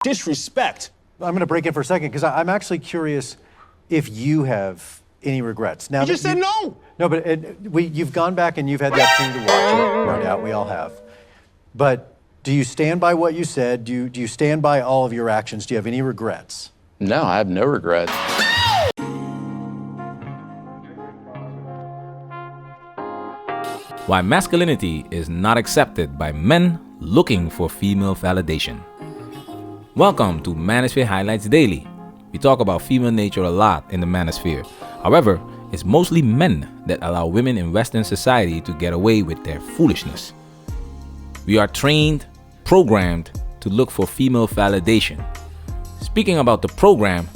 disrespect. I'm going to break in for a second because I'm actually curious if you have any regrets. Now You just said no. No, but you've gone back and you've had the opportunity to watch it, no doubt, we all have. But do you stand by what you said? Do you stand by all of your actions? Do you have any regrets? No, I have no regrets. Why masculinity is not accepted by men looking for female validation. Welcome to Manosphere Highlights Daily. We talk about female nature a lot in the manosphere. However, it's mostly men that allow women in Western society to get away with their foolishness. We are trained, programmed to look for female validation. Speaking about the program,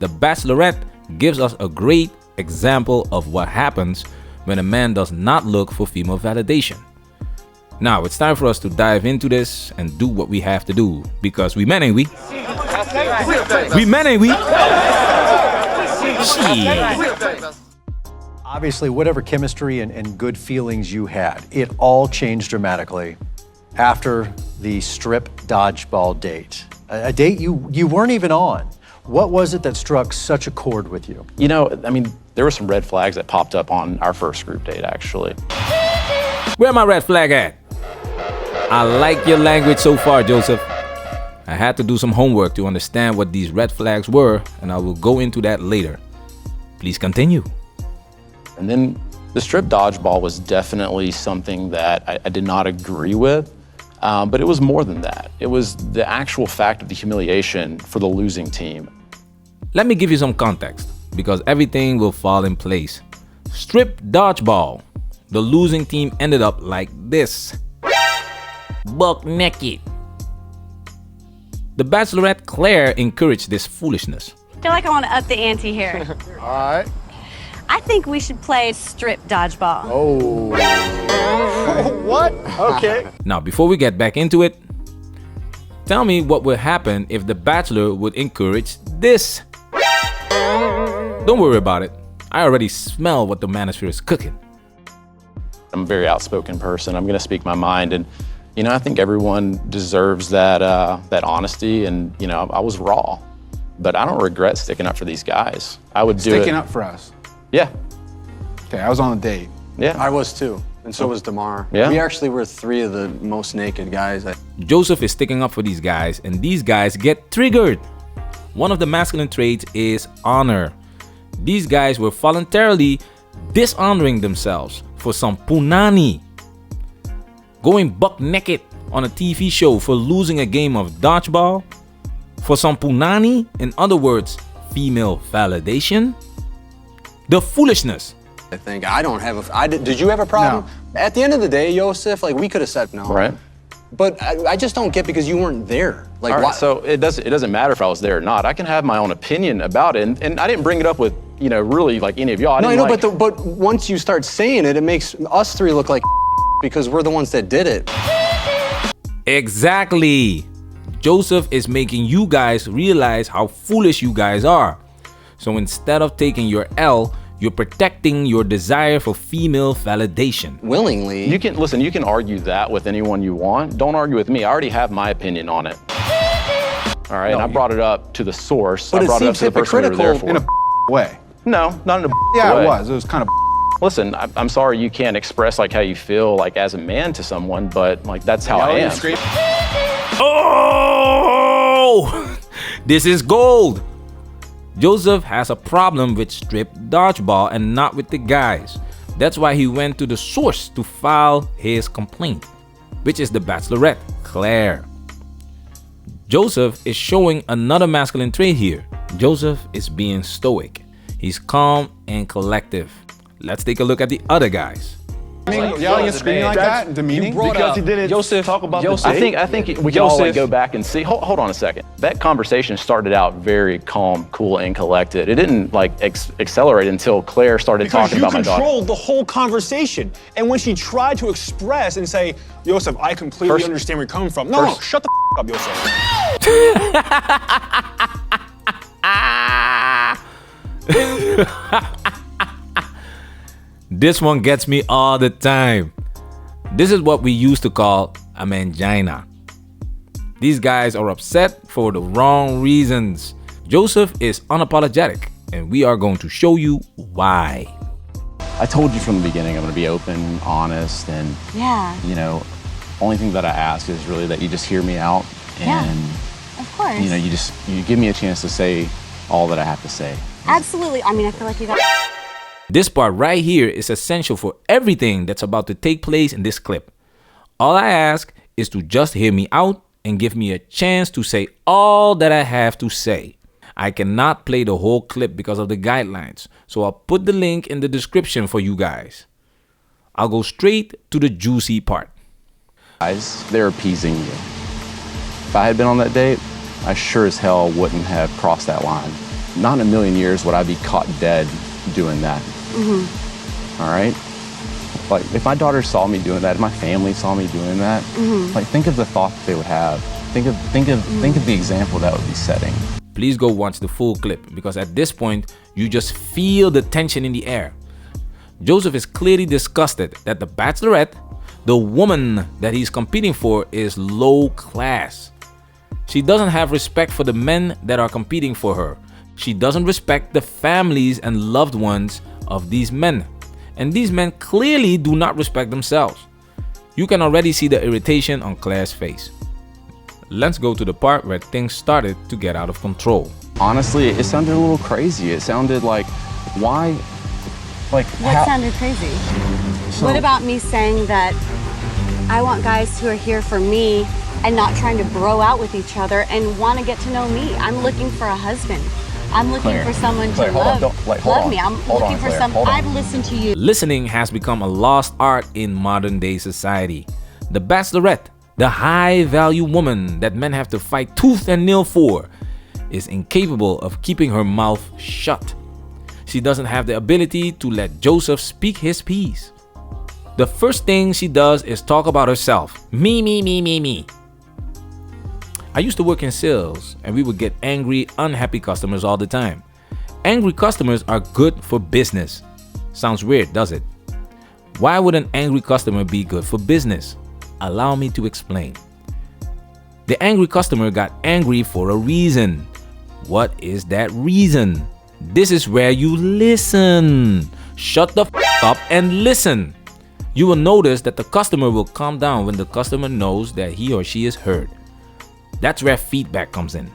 the Bachelorette gives us a great example of what happens when a man does not look for female validation. Now it's time for us to dive into this and do what we have to do, because we men, ain't we? We men, ain't we? Shit. Obviously, whatever chemistry and good feelings you had, it all changed dramatically after the strip dodgeball date. A date you weren't even on. What was it that struck such a chord with you? You know, I mean, there were some red flags that popped up on our first group date, actually. Where my red flag at? I like your language so far, Joseph. I had to do some homework to understand what these red flags were, and I will go into that later. Please continue. And then the strip dodgeball was definitely something that I did not agree with, but it was more than that. It was the actual fact of the humiliation for the losing team. Let me give you some context, because everything will fall in place. Strip dodgeball. The losing team ended up like this. Buck naked. The Bachelorette Clare encouraged this foolishness. I feel like I want to up the ante here. All right. I think we should play strip dodgeball. What? Okay. Now, before we get back into it, tell me what would happen if the Bachelor would encourage this. Don't worry about it. I already smell what the manosphere is cooking. I'm a very outspoken person. I'm going to speak my mind, and you know, I think everyone deserves that honesty. And you know, I was raw, but I don't regret sticking up for these guys. I would do it. Sticking up for us. Yeah. Okay, I was on a date. Yeah. I was too, and so was Damar. Yeah. We actually were three of the most naked guys. Joseph is sticking up for these guys, and these guys get triggered. One of the masculine traits is honor. These guys were voluntarily dishonoring themselves for some punani. Going buck naked on a TV show for losing a game of dodgeball for some punani, in other words, female validation. The foolishness. I think I don't have did you have a problem? No. At the end of the day, Yosef, like we could have said no. Right. But I just don't get because you weren't there. Like All right, why? so it doesn't matter if I was there or not. I can have my own opinion about it, and I didn't bring it up with, you know, really like any of y'all. No, I didn't know, like, but once you start saying it, it makes us three look like because we're the ones that did it. Exactly. Joseph is making you guys realize how foolish you guys are. So instead of taking your L, you're protecting your desire for female validation. Willingly. You can listen. You can argue that with anyone you want. Don't argue with me. I already have my opinion on it. All right, and I brought it up to the source. But I it brought it up seems to the person we were there hypocritical for. In a way. No, not in a Yeah, way. it was. It was kind of. Listen, I'm sorry you can't express like how you feel like as a man to someone, but like that's how I am. Oh, this is gold. Joseph has a problem with strip dodgeball and not with the guys. That's why he went to the source to file his complaint, which is the Bachelorette, Clare. Joseph is showing another masculine trait here. Joseph is being stoic. He's calm and collective. Let's take a look at the other guys. I mean, yelling and screaming like that and demeaning. Because he didn't Yosef, talk about Yosef, I think we can all like go back and see. Hold on a second. That conversation started out very calm, cool, and collected. It didn't like accelerate until Claire started talking about my daughter. Because you controlled the whole conversation. And when she tried to express and say, Yosef, I completely understand where you're coming from. No, shut the up, Yosef. This one gets me all the time. This is what we used to call a mangina. These guys are upset for the wrong reasons. Yosef is unapologetic, and we are going to show you why. I told you from the beginning I'm going to be open, honest, and Yeah. you know, only thing that I ask is really that you just hear me out, and Of course. you know, you give me a chance to say all that I have to say. Absolutely. I mean, I feel like you got. This part right here is essential for everything that's about to take place in this clip. All I ask is to just hear me out and give me a chance to say all that I have to say. I cannot play the whole clip because of the guidelines, so I'll put the link in the description for you guys. I'll go straight to the juicy part. Guys, they're appeasing you. If I had been on that date, I sure as hell wouldn't have crossed that line. Not in a million years would I be caught dead doing that. All right? Like, if my daughter saw me doing that, if my family saw me doing that, like, think of the thought that they would have. Think of the example that would be setting. Please go watch the full clip because at this point, you just feel the tension in the air. Yosef is clearly disgusted that the Bachelorette, the woman that he's competing for, is low class. She doesn't have respect for the men that are competing for her. She doesn't respect the families and loved ones of these men. And these men clearly do not respect themselves. You can already see the irritation on Claire's face. Let's go to the part where things started to get out of control. Honestly, it sounded a little crazy. It sounded like, why? Like, What sounded crazy? What about me saying that I want guys who are here for me and not trying to bro out with each other and want to get to know me? I'm looking for a husband. I'm looking Claire, for someone Claire, to hold on, love, don't- hold love on. me. I'm Hold looking on, for Claire, some. hold on. I've listened to you. Listening has become a lost art in modern day society. The Bachelorette, the high value woman that men have to fight tooth and nail for, is incapable of keeping her mouth shut. She doesn't have the ability to let Yosef speak his piece. The first thing she does is talk about herself. Me. I used to work in sales and we would get angry, unhappy customers all the time. Angry customers are good for business. Sounds weird, does it? Why would an angry customer be good for business? Allow me to explain. The angry customer got angry for a reason. What is that reason? This is where you listen. Shut the f up and listen. You will notice that the customer will calm down when the customer knows that he or she is heard. That's where feedback comes in.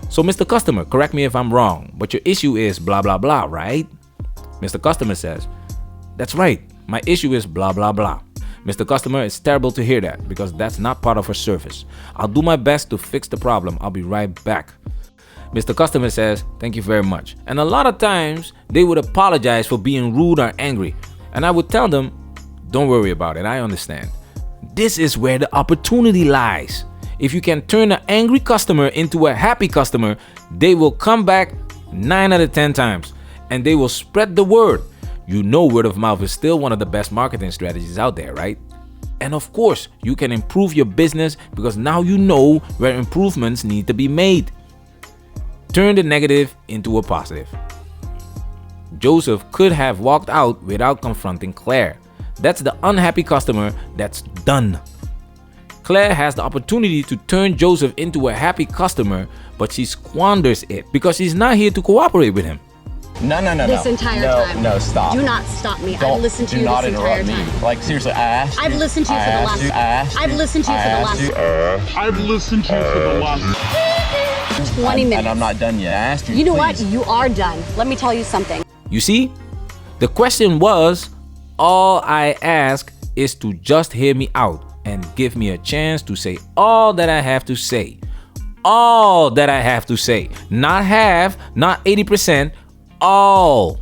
So, Mr. Customer, correct me if I'm wrong, but your issue is blah, blah, blah, right? Mr. Customer says, that's right, my issue is blah, blah, blah. Mr. Customer, it's terrible to hear that because that's not part of our service. I'll do my best to fix the problem. I'll be right back. Mr. Customer says, thank you very much. And a lot of times they would apologize for being rude or angry. And I would tell them, don't worry about it, I understand. This is where the opportunity lies. If you can turn an angry customer into a happy customer, they will come back 9 out of 10 times and they will spread the word. You know, word of mouth is still one of the best marketing strategies out there, right? And of course, you can improve your business because now you know where improvements need to be made. Turn the negative into a positive. Yosef could have walked out without confronting Claire. That's the unhappy customer that's done. Claire has the opportunity to turn Yosef into a happy customer, but she squanders it because she's not here to cooperate with him. No. This entire time. No, stop. Do not stop me. Don't- I've listened to do you not this entire interrupt me. time. Like, seriously, I asked you. I've listened to you for the last. I've listened to you for the last 20 minutes. And I'm not done yet. I asked you. You know please. what? You are done. Let me tell you something. You see, the question was, all I ask is to just hear me out and give me a chance to say all that I have to say. All that I have to say. Not half, not 80%, all.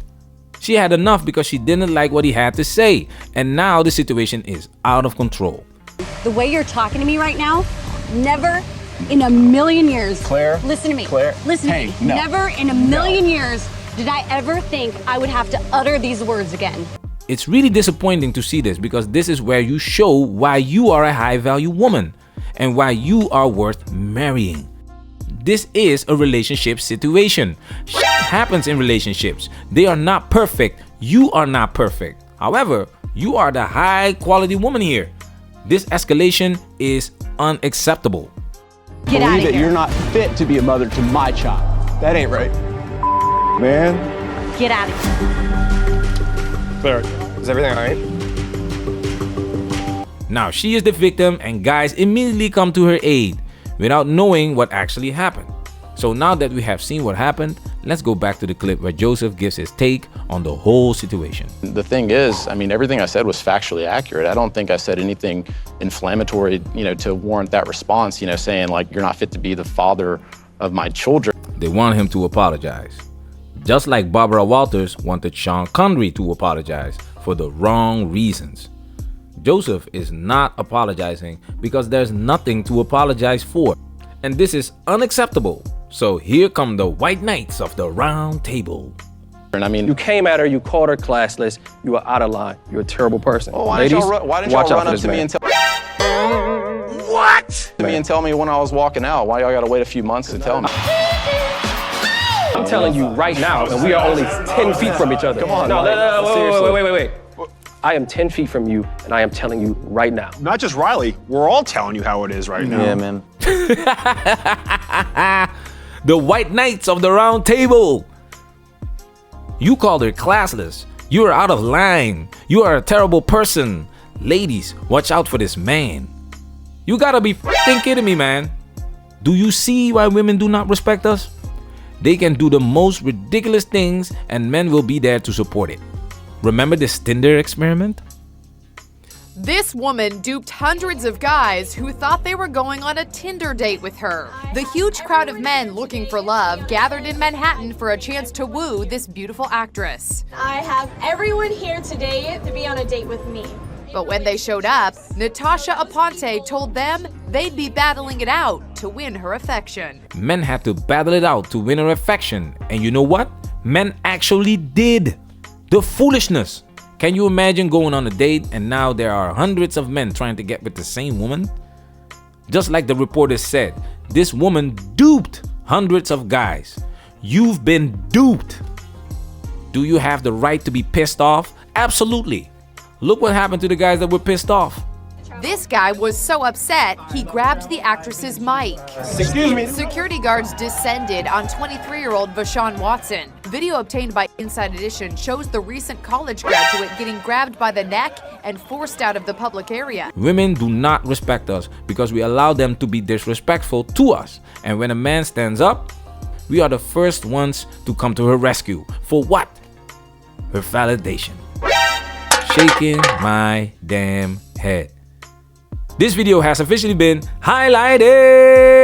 She had enough because she didn't like what he had to say. And now the situation is out of control. The way you're talking to me right now, never in a million years. Claire, Listen to me. Claire, Listen hey, to me. no. Never in a million years did I ever think I would have to utter these words again. It's really disappointing to see this because this is where you show why you are a high value woman and why you are worth marrying. This is a relationship situation. Shit happens in relationships. They are not perfect. You are not perfect. However, you are the high quality woman here. This escalation is unacceptable. Get out believe of that you're here. not fit to be a mother to my child. That ain't right. Man. Get out of here. Claire, is everything all right? Now she is the victim and guys immediately come to her aid without knowing what actually happened. So now that we have seen what happened, let's go back to the clip where Joseph gives his take on the whole situation. The thing is, I mean, everything I said was factually accurate. I don't think I said anything inflammatory, to warrant that response, saying like, you're not fit to be the father of my children. They want him to apologize. Just like Barbara Walters wanted Sean Connery to apologize for the wrong reasons. Joseph is not apologizing because there's nothing to apologize for. And this is unacceptable. So here come the white knights of the round table. And I mean, You came at her, you called her classless, you were out of line. You're a terrible person. oh, why didn't y'all watch run out for up this to me man. and tell me and tell me when I was walking out? Why y'all gotta wait a few months to tell me? I'm telling you right now, and we are only 10 feet from each other. Come on, No, Mike. Seriously. wait. I am 10 feet from you, and I am telling you right now. Not just Riley, we're all telling you how it is right now. Yeah, man. The white knights of the round table. You called her classless. You are out of line. You are a terrible person. Ladies, watch out for this man. You gotta be f***ing kidding me, man. Do you see why women do not respect us? They can do the most ridiculous things and men will be there to support it. Remember this Tinder experiment? This woman duped hundreds of guys who thought they were going on a Tinder date with her. The huge crowd of men looking for love gathered in Manhattan for a chance to woo this beautiful actress. I have everyone here today to be on a date with me. But when they showed up, Natasha Aponte told them they'd be battling it out to win her affection. Men had to battle it out to win her affection. And you know what? Men actually did. The foolishness. Can you imagine going on a date and now there are hundreds of men trying to get with the same woman? Just like the reporter said, this woman duped hundreds of guys. You've been duped. Do you have the right to be pissed off? Absolutely. Look what happened to the guys that were pissed off. This guy was so upset, he grabbed the actress's mic. Excuse me. Security guards descended on 23-year-old Vashawn Watson. Video obtained by Inside Edition shows the recent college graduate getting grabbed by the neck and forced out of the public area. Women do not respect us because we allow them to be disrespectful to us. And when a man stands up, we are the first ones to come to her rescue. For what? Her validation. Shaking my damn head. This video has officially been highlighted.